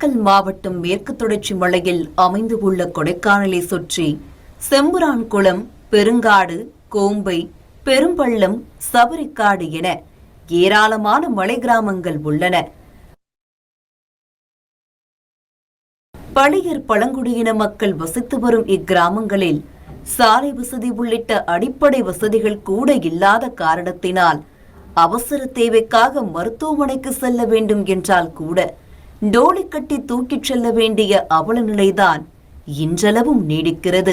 திண்டுக்கல் மாவட்டம் மேற்கு தொடர்ச்சி மலையில் அமைந்துள்ள கொடைக்கானலை சுற்றி செம்புரான்குளம், பெருங்காடு, கோம்பை, பெரும்பள்ளம், சபரிக்காடு என ஏராளமான மலை கிராமங்கள் உள்ளன. பளியர் பழங்குடியின மக்கள் வசித்து வரும் இக்கிராமங்களில் சாலை வசதி உள்ளிட்ட அடிப்படை வசதிகள் கூட இல்லாத காரணத்தினால் அவசர தேவைக்காக மருத்துவமனைக்கு செல்ல வேண்டும் என்றால் கூட டோலி கட்டி தூக்கிச் செல்ல வேண்டிய அவல நிலைதான் இன்றளவும் நீடிக்கிறது.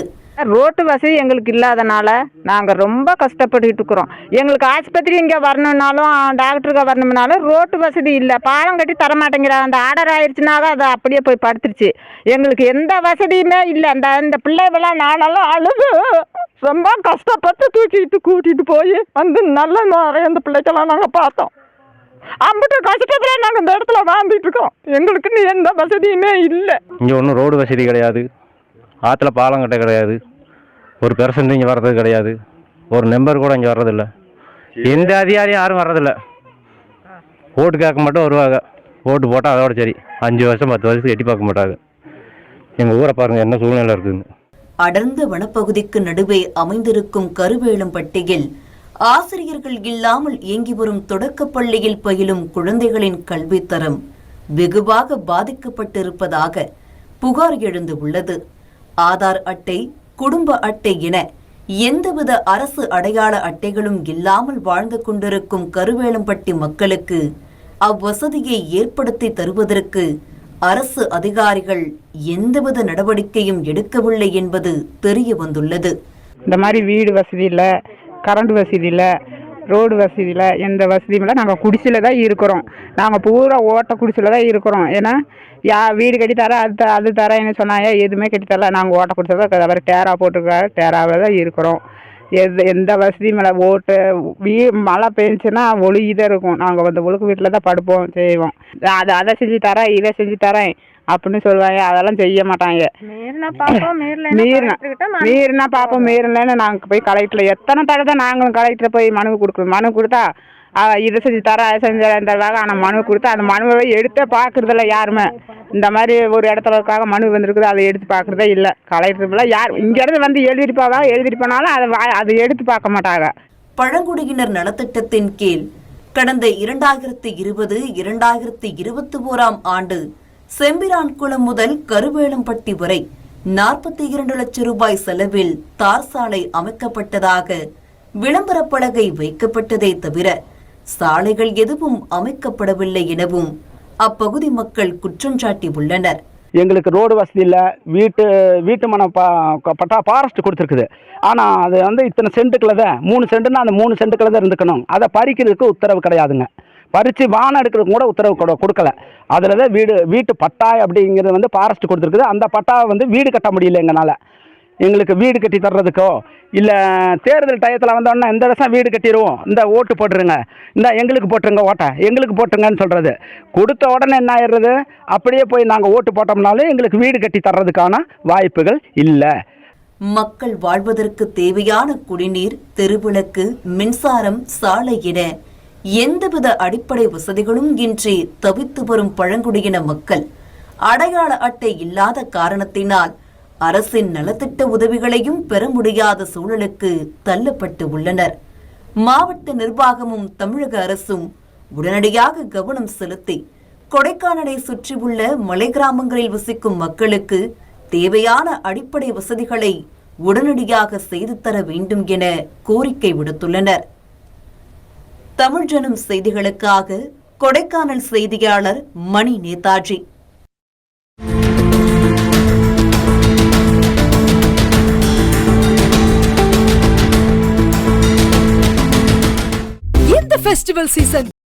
ரோட்டு வசதி எங்களுக்கு இல்லாதனால நாங்கள் ரொம்ப கஷ்டப்பட்டுக்கிட்டு இருக்கிறோம். எங்களுக்கு ஆஸ்பத்திரி இங்கே வரணுன்னாலும் டாக்டருக்கு வரணும்னாலும் ரோட்டு வசதி இல்லை. பாலம் கட்டி தரமாட்டேங்கிறா. அந்த ஆர்டர் ஆயிடுச்சுனாலும் அது அப்படியே போய் படுத்துருச்சு. எங்களுக்கு எந்த வசதியுமே இல்லை. அந்த பிள்ளைகளாம் நானெல்லாம் அழுது ரொம்ப கஷ்டப்பட்டு கூட்டிகிட்டு போய் வந்து நல்ல நிறைய அந்த பிள்ளைக்கெல்லாம் நாங்கள் பார்த்தோம். அம்பிட்டு கஷ்டத்தில் நாங்கள் இந்த இடத்துல வாழ்ந்துட்டு இருக்கோம். எங்களுக்கு எந்த வசதியுமே இல்லை. இங்கே ஒன்றும் ரோடு வசதி கிடையாது. ஆற்றுல பாலம் கட்ட கிடையாது. ஒரு பெர்சன்ட் இங்கே வர்றது கிடையாது. ஒரு நம்பர் கூட இங்கே வர்றதில்ல. எந்த அதிகாரியும் யாரும் வர்றதில்ல. ஓட்டு கேட்க மட்டும் வருவாங்க. ஓட்டு போட்டால் அதோட சரி. 5 வருஷம் 10 வருஷத்துக்கு எட்டி பார்க்க மாட்டாங்க. எங்கள் ஊரை பாருங்கள் என்ன சூழ்நிலை இருக்குதுன்னு. அடர்ந்த வனப்பகுதிக்கு நடுவே அமைந்திருக்கும் கருவேலம்பட்டியில் ஆசிரியர்கள் இல்லாமல் இயங்கி வரும் தொடக்கப் பள்ளியில் பயிலும் குழந்தைகளின் கல்வித்தரம் வெகுவாக பாதிக்கப்பட்டிருப்பதாக புகார் எழுந்து உள்ளது. ஆதார் அட்டை, குடும்ப அட்டை என எந்தவித அரசு அடையாள அட்டைகளும் இல்லாமல் வாழ்ந்து கொண்டிருக்கும் கருவேலம்பட்டி மக்களுக்கு அவ்வசதியை ஏற்படுத்தி தருவதற்கு அரசு அதிகாரிகள் எந்தவித நடவடிக்கையும் எடுக்கவில்லை என்பது தெரிய வந்துள்ளது. இந்த மாதிரி வீடு வசதி இல்லை, கரண்ட் வசதி இல்லை, ரோடு வசதி இல்லை, எந்த வசதியும் இல்லை. நாங்கள் குடிசையில் தான் இருக்கிறோம். நாங்கள் பூரா ஓட்ட குடிசையில் தான் இருக்கிறோம். ஏன்னா வீடு கட்டி தர அது தரேன்னு சொன்னாங்க. எதுவுமே கட்டி தரல. நாங்கள் ஓட்ட குடிசை தான் அவர் டேரா போட்டிருக்காரு. டேராவில் தான் இருக்கிறோம். எந்த வசதியும் இல்லை. மழை பெஞ்சுன்னா ஒழுகிதான் இருக்கும். நாங்கள் வந்து ஒழுக்கு வீட்டில் தான் படுப்போம், செய்வோம். அதை செஞ்சு தரேன், இதை செஞ்சு தரேன் அப்படின்னு சொல்லுவாங்க. அதெல்லாம் செய்ய மாட்டாங்க. மீறினா பார்ப்போம், மீறலன்னு நாங்கள் போய் கலெக்டரில் எத்தனை தடவை தான் நாங்களும் கலெக்டரை போய் மனு கொடுக்குறோம். மனு கொடுத்தா இதை செஞ்சு தரேன், அதை செஞ்சு தருவாங்க. ஆனால் மனு கொடுத்தா அந்த மனுவை எடுத்தே பார்க்குறதில்ல யாருமே. இந்த மாதிரி ஒரு இடத்துல இருக்காக மனு வந்திருக்குது, அதை எடுத்து பார்க்குறதே இல்லை. கலெக்டர் யார் இங்கேருந்து வந்து எழுதிட்டு போனாலும் அதை எடுத்து பார்க்க மாட்டாங்க. பழங்குடியினர் நலத்திட்டத்தின் கீழ் கடந்த 2020, 2021 ஆண்டு செம்பிரான்குளம் முதல் கருவேலம்பட்டி வரை 42 லட்சம் ரூபாய் செலவில் தார் சாலை அமைக்கப்பட்டதாக விளம்பர பலகை வைக்கப்பட்டதை தவிர சாலைகள் எதுவும் அமைக்கப்படவில்லை எனவும் அப்பகுதி மக்கள் குற்றம் சாட்டி உள்ளனர். எங்களுக்கு ரோடு வசதி இல்லை. வீட்டு மனம் பட்டா ஃபாரஸ்ட் கொடுத்துருக்குது. ஆனால் அது வந்து இத்தனை சென்ட்டுக்குள்ள தான், 3 சென்ட்டுன்னா அந்த 3 சென்ட்டுக்குள்ள தான் இருந்துக்கணும். அதை பறிக்கிறதுக்கு உத்தரவு கிடையாதுங்க. பறித்து வானம் எடுக்கிறதுக்கு கூட உத்தரவு கொடுக்கல. அதில் தான் வீட்டு பட்டா அப்படிங்கிறது வந்து ஃபாரஸ்ட் கொடுத்துருக்குது. அந்த பட்டாவை வந்து வீடு கட்ட முடியல எங்களால். எங்களுக்கு வீடு கட்டி தர்றதுக்கோ இல்லை தேர்தல் டயத்தில் வந்தோடனே இந்த வருஷம் வீடு கட்டிடுவோம், இந்த ஓட்டு போட்டுருங்க, இந்த எங்களுக்கு போட்டுருங்க, ஓட்டை எங்களுக்கு போட்டுருங்கன்னு சொல்கிறது. கொடுத்த உடனே என்ன ஆயிடுறது, அப்படியே போய் நாங்கள் ஓட்டு போட்டோம்னாலும் எங்களுக்கு வீடு கட்டி தர்றதுக்கான வாய்ப்புகள் இல்லை. மக்கள் வாழ்வதற்கு தேவையான குடிநீர், தெருவிளக்கு, மின்சாரம், சாலை என எந்தவித அடிப்படை வசதிகளும் இன்றி தவித்து வரும் பழங்குடியின மக்கள் அடையாள அட்டை இல்லாத காரணத்தினால் அரசின் நலத்திட்ட உதவிகளையும் பெற முடியாத சூழலுக்கு தள்ளப்பட்டு உள்ளனர். மாவட்ட நிர்வாகமும் தமிழக அரசும் உடனடியாக கவனம் செலுத்தி கொடைக்கானலை சுற்றியுள்ள மலை கிராமங்களில் வசிக்கும் மக்களுக்கு தேவையான அடிப்படை வசதிகளை உடனடியாக செய்து தர வேண்டும் என கோரிக்கை விடுத்துள்ளனர். தமிழ் ஜனம் செய்திகளுக்காக கொடைக்கானல் செய்தியாளர் மணி நேதாஜி. இந்த ஃபெஸ்டிவல் சீசன்